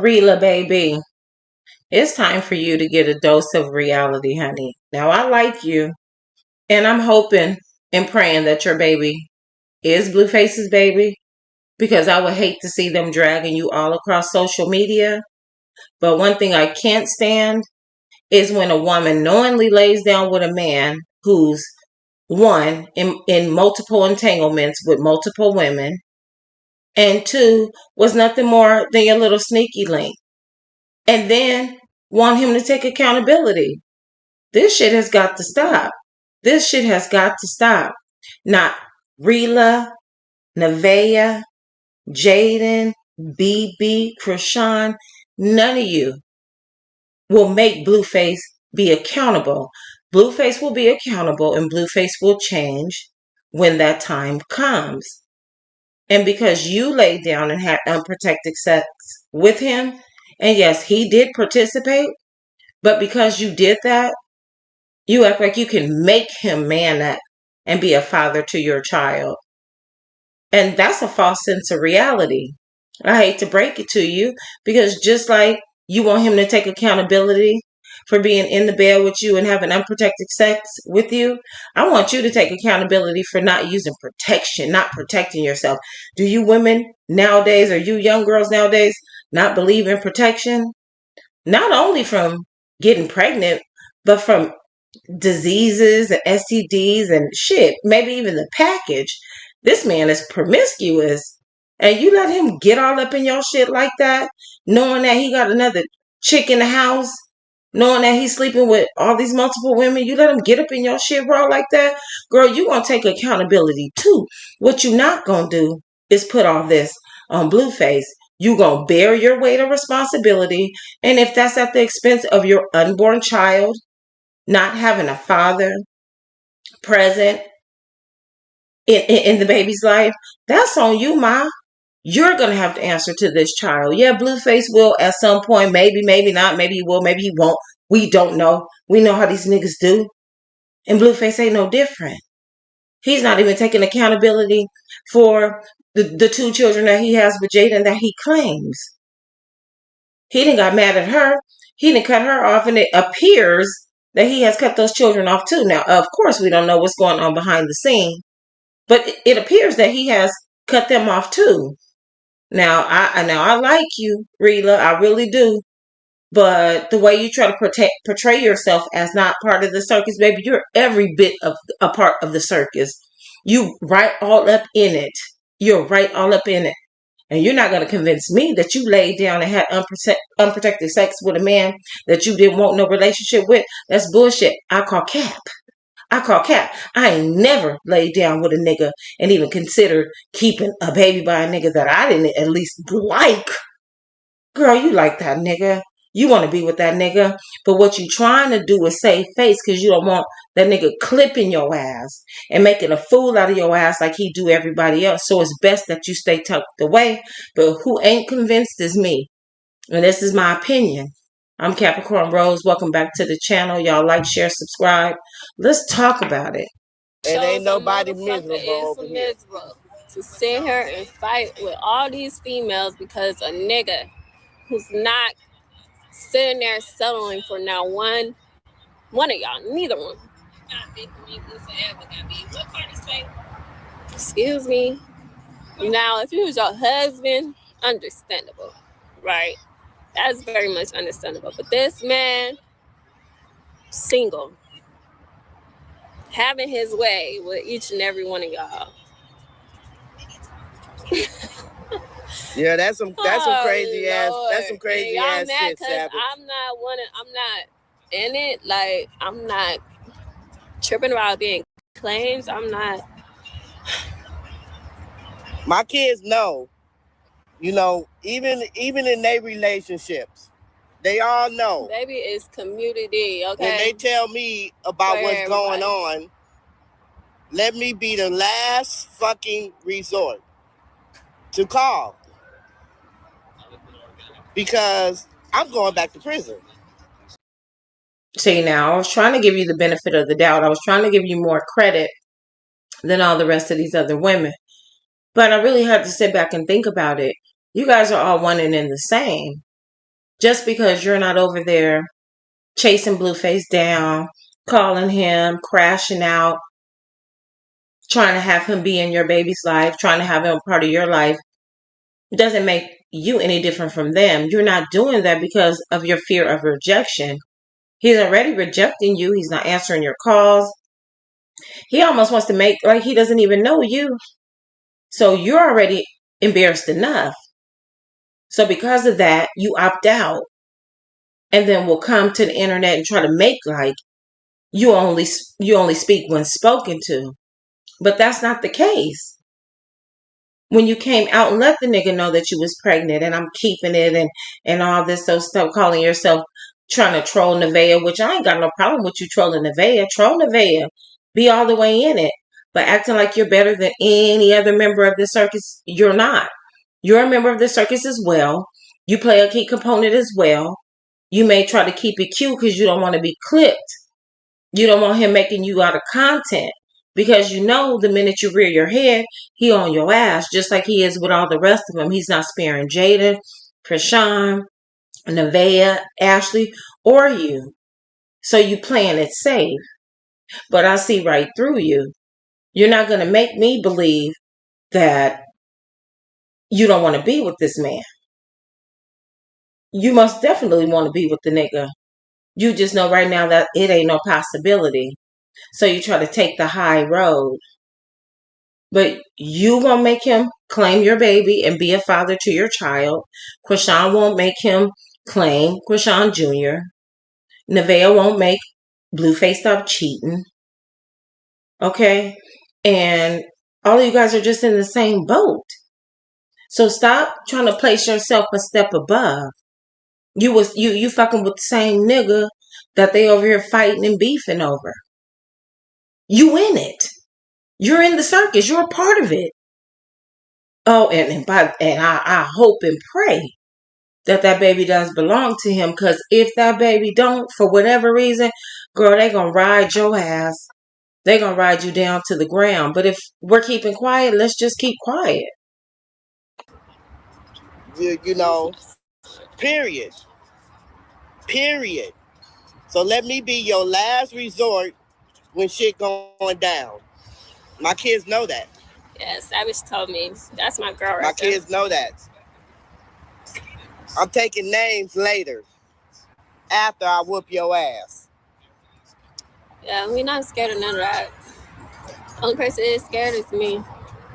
Reela, baby, it's time for you to get a dose of reality, honey. Now, I like you, and I'm hoping and praying that your baby is Blueface's baby because I would hate to see them dragging you all across social media. But one thing I can't stand is when a woman knowingly lays down with a man who's one in multiple entanglements with multiple women, and two was nothing more than your little sneaky link, and then want him to take accountability. This shit has got to stop. This shit has got to stop. Not Reela, Nevaeh, Jaden, BB, Krishan, none of you will make Blueface be accountable. Blueface will be accountable and Blueface will change when that time comes. And because you laid down and had unprotected sex with him, and yes, he did participate, but because you did that, you act like you can make him man up and be a father to your child. And that's a false sense of reality. I hate to break it to you because just like you want him to take accountability for being in the bed with you and having unprotected sex with you, I want you to take accountability for not using protection, not protecting yourself. Do you women nowadays, or you young girls nowadays, not believe in protection? Not only from getting pregnant, but from diseases and STDs and shit, maybe even the package. This man is promiscuous. And you let him get all up in your shit like that, knowing that he got another chick in the house, knowing that he's sleeping with all these multiple women. You let him get up in your shit raw like that. Girl, you gonna take accountability too. What you not gonna do is put all this on Blueface. You gonna bear your weight of responsibility. And if that's at the expense of your unborn child, not having a father present in the baby's life, that's on you, ma. You're going to have to answer to this child. Yeah, Blueface will at some point, maybe, maybe not, maybe he will, maybe he won't. We don't know. We know how these niggas do. And Blueface ain't no different. He's not even taking accountability for the two children that he has with Jaden that he claims. He didn't got mad at her. He didn't cut her off, and it appears that he has cut those children off too. Now, of course, we don't know what's going on behind the scene, but it appears that he has cut them off too. Now I like you, Reela, I really do. But the way you try to portray yourself as not part of the circus, baby, you're every bit of a part of the circus. You right all up in it. You're right all up in it. And you're not going to convince me that you laid down and had unprotected sex with a man that you didn't want no relationship with. That's bullshit. I call cap. I call cap. I ain't never laid down with a nigga and even considered keeping a baby by a nigga that I didn't at least like. Girl, you like that nigga. You want to be with that nigga. But what you trying to do is save face because you don't want that nigga clipping your ass and making a fool out of your ass like he do everybody else. So it's best that you stay tucked away. But who ain't convinced is me. And this is my opinion. I'm Capricorn Rose. Welcome back to the channel. Y'all like, share, subscribe. Let's talk about it. And ain't nobody miserable over here. To sit here and fight with all these females because a nigga who's not sitting there settling for now one of y'all, neither one. Excuse me. Now, if he was your husband, understandable, right? That's very much understandable. But this man, single, having his way with each and every one of y'all. Yeah, that's some crazy ass. That's some crazy ass shit, Savage. I'm not in it. Like, I'm not tripping about being claims. I'm not. My kids know, even in their relationships, they all know. Baby, it's community, okay? When they tell me about what's going on, let me be the last fucking resort to call. Because I'm going back to prison. See, now, I was trying to give you the benefit of the doubt. I was trying to give you more credit than all the rest of these other women. But I really had to sit back and think about it. You guys are all one and in the same. Just because you're not over there chasing Blueface down, calling him, crashing out, trying to have him be in your baby's life, trying to have him part of your life, doesn't make you any different from them. You're not doing that because of your fear of rejection. He's already rejecting you. He's not answering your calls. He almost wants to make like he doesn't even know you. So you're already embarrassed enough. So because of that, you opt out and then will come to the internet and try to make like you only speak when spoken to. But that's not the case. When you came out and let the nigga know that you was pregnant and I'm keeping it and all this stuff, calling yourself trying to troll Nevaeh, which I ain't got no problem with you trolling Nevaeh. Troll Nevaeh. Be all the way in it. But acting like you're better than any other member of the circus, you're not. You're a member of the circus as well. You play a key component as well. You may try to keep it cute because you don't want to be clipped. You don't want him making you out of content because you know the minute you rear your head, he on your ass just like he is with all the rest of them. He's not sparing Jada, Krishan, Nevaeh, Ashley, or you. So you playing it safe. But I see right through you. You're not going to make me believe that you don't want to be with this man. You most definitely want to be with the nigga. You just know right now that it ain't no possibility. So you try to take the high road. But you won't make him claim your baby and be a father to your child. Krishan won't make him claim Krishan Jr. Nevaeh won't make Blueface stop cheating. Okay? And all of you guys are just in the same boat. So stop trying to place yourself a step above. You fucking with the same nigga that they over here fighting and beefing over. You in it. You're in the circus. You're a part of it. Oh, I hope and pray that baby does belong to him. Because if that baby don't, for whatever reason, girl, they gonna ride your ass. They gonna ride you down to the ground. But if we're keeping quiet, let's just keep quiet. You know, period. Period. So let me be your last resort when shit going down. My kids know that. Yes, Savage told me. That's my girl right My there. kids know that. I'm taking names later after I whoop your ass. Yeah, we're not scared of none of that. Only person is scared is me.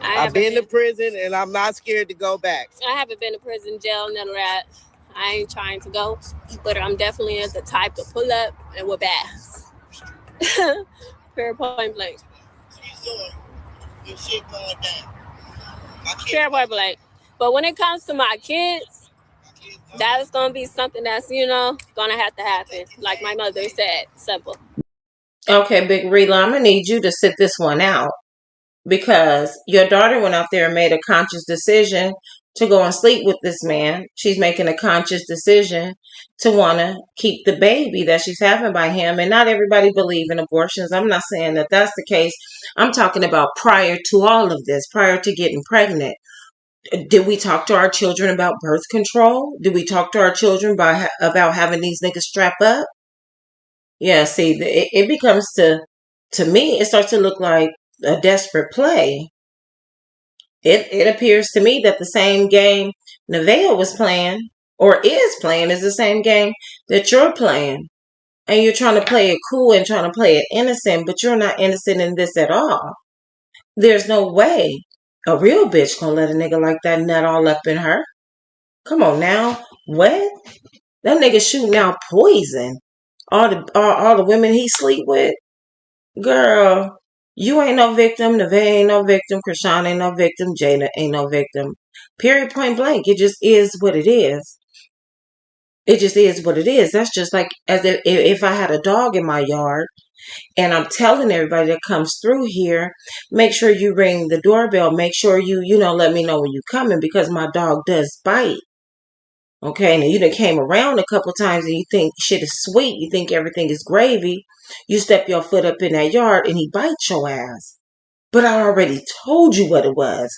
I've been to prison and I'm not scared to go back. I haven't been to prison, jail, none of that. I ain't trying to go, but I'm definitely the type to pull up and whoop ass. Fair point blank. Your shit going down. Fair point blank. But when it comes to my kids, that is gonna be something that's gonna have to happen. Like my mother said, simple. Okay, Big Reela, I'm gonna need you to sit this one out because your daughter went out there and made a conscious decision to go and sleep with this man. She's making a conscious decision to want to keep the baby that she's having by him. And not everybody believe in abortions. I'm not saying that that's the case. I'm talking about prior to all of this, prior to getting pregnant. Did we talk to our children about birth control? Did we talk to our children about having these niggas strap up? Yeah, see, it becomes to me, it starts to look like a desperate play. It appears to me that the same game Nevaeh was playing or is playing is the same game that you're playing. And you're trying to play it cool and trying to play it innocent, but you're not innocent in this at all. There's no way a real bitch gonna let a nigga like that nut all up in her. Come on now. What? That nigga shooting out poison. All the women he sleep with. Girl, you ain't no victim. Nevaeh ain't no victim. Krishan ain't no victim. Jada ain't no victim. Period, point blank. It just is what it is. It just is what it is. That's just like as if I had a dog in my yard and I'm telling everybody that comes through here, make sure you ring the doorbell. Make sure you let me know when you coming because my dog does bite. Okay, now you done came around a couple times and you think shit is sweet. You think everything is gravy. You step your foot up in that yard and he bites your ass. But I already told you what it was.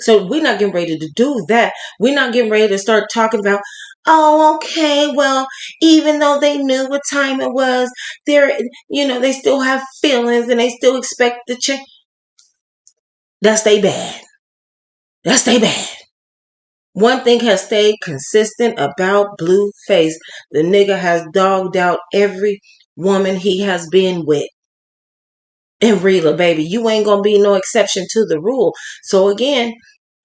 So we're not getting ready to do that. We're not getting ready to start talking about, Oh, okay. Well, even though they knew what time it was, they still have feelings and they still expect the change. That's they bad. That's they bad. One thing has stayed consistent about Blueface. The nigga has dogged out every woman he has been with. And Reela, baby, you ain't gonna be no exception to the rule. So again,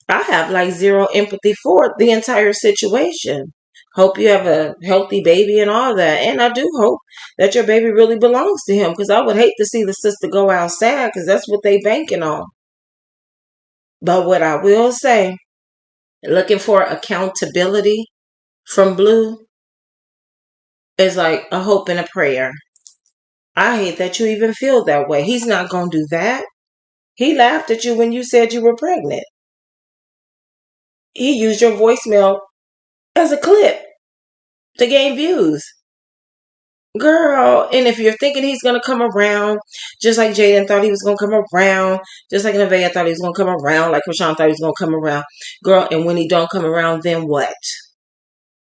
I have like zero empathy for the entire situation. Hope you have a healthy baby and all that. And I do hope that your baby really belongs to him, because I would hate to see the sister go out sad, because that's what they banking on. But what I will say, looking for accountability from Blue is like a hope and a prayer. I hate that you even feel that way. He's not going to do that. He laughed at you when you said you were pregnant. He used your voicemail as a clip to gain views. Girl, and if you're thinking he's gonna come around, just like Jaden thought he was gonna come around, just like Nevaeh thought he was gonna come around, like Rashawn thought he was gonna come around, girl, and when he don't come around, then what?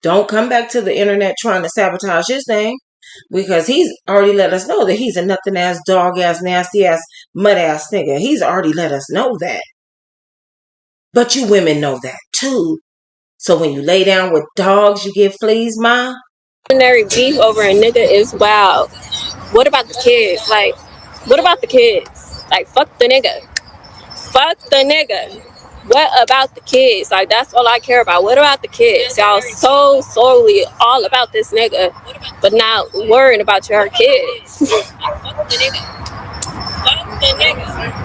Don't come back to the internet trying to sabotage his name, because he's already let us know that he's a nothing ass, dog ass, nasty ass, mud ass nigga. He's already let us know that. But you women know that too. So when you lay down with dogs, you get fleas, ma? Ordinary beef over a nigga is wild. What about the kids? Like, what about the kids? Like, fuck the nigga. Fuck the nigga. What about the kids? Like, that's all I care about. What about the kids? Y'all so solely all about this nigga, but not worrying about your kids.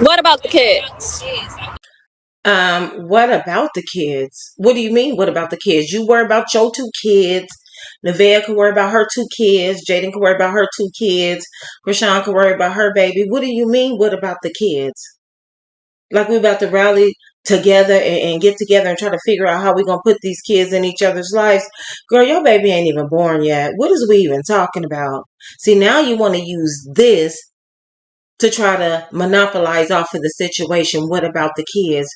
What about the kids? What about the kids? What do you mean, what about the kids? You worry about your two kids. Nevaeh can worry about her two kids. Jaden can worry about her two kids. Rashawn can worry about her baby. What do you mean, what about the kids? Like we about to rally together and get together and try to figure out how we going to put these kids in each other's lives. Girl, your baby ain't even born yet. What is we even talking about? See, now you want to use this to try to monopolize off of the situation. What about the kids?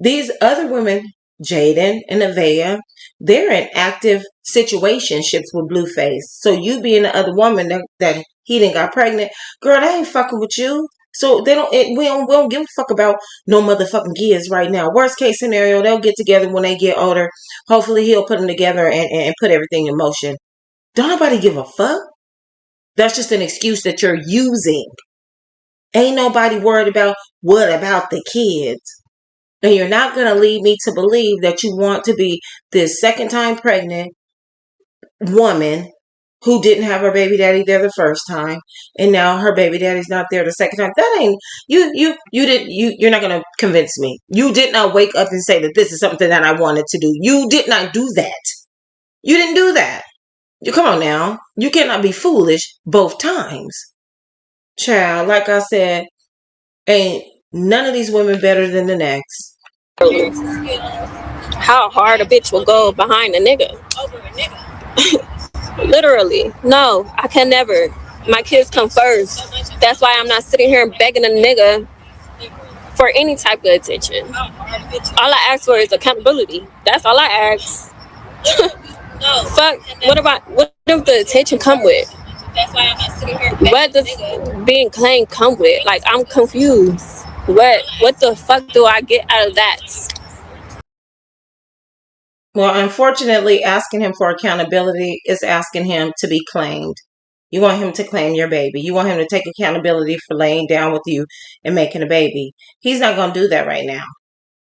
These other women, Jaden and Nevaeh, they're in active situationships with Blueface. So you being the other woman that he didn't got pregnant, girl, they ain't fucking with you. So we don't give a fuck about no motherfucking kids right now. Worst case scenario, they'll get together when they get older. Hopefully he'll put them together and put everything in motion. Don't nobody give a fuck. That's just an excuse that you're using. Ain't nobody worried about what about the kids. And you're not going to lead me to believe that you want to be this second time pregnant woman who didn't have her baby daddy there the first time, and now her baby daddy's not there the second time. That ain't you're not going to convince me. You did not wake up and say that this is something that I wanted to do. You did not do that. You didn't do that. You come on now. You cannot be foolish both times. Child, like I said, ain't none of these women better than the next. How hard a bitch will go behind a nigga. Literally. No, I can never. My kids come first. That's why I'm not sitting here begging a nigga for any type of attention. All I ask for is accountability. That's all I ask. Fuck. What if the attention come with? What does being claimed come with? Like, I'm confused. What the fuck do I get out of that? Well, unfortunately, asking him for accountability is asking him to be claimed. You want him to claim your baby. You want him to take accountability for laying down with you and making a baby. He's not going to do that right now.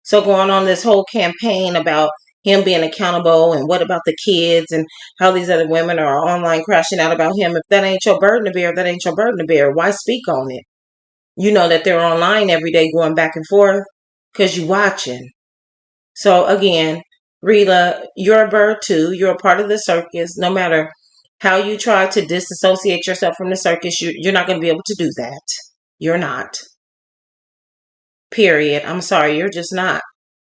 So going on this whole campaign about him being accountable and what about the kids and how these other women are online crashing out about him. If that ain't your burden to bear, that ain't your burden to bear. Why speak on it? You know that they're online every day going back and forth because you're watching. So again, Reela, you're a bird too. You're a part of the circus. No matter how you try to disassociate yourself from the circus, you're not going to be able to do that. You're not. Period. I'm sorry, you're just not.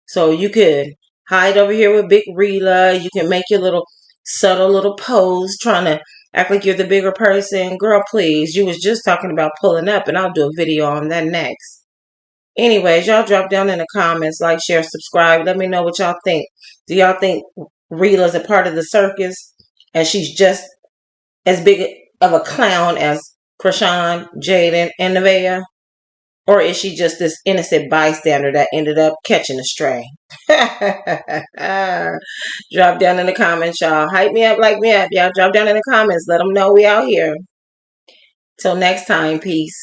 So you could hide over here with Big Reela. You can make your little subtle little pose trying to act like you're the bigger person. Girl, please. You was just talking about pulling up, and I'll do a video on that next. Anyways, y'all drop down in the comments, like, share, subscribe. Let me know what y'all think. Do y'all think Reela's a part of the circus and she's just as big of a clown as Krishan, Jaden, and Nevaeh? Or is she just this innocent bystander that ended up catching a stray? Drop down in the comments, y'all. Hype me up, like me up, y'all. Drop down in the comments. Let them know we out here. Till next time, peace.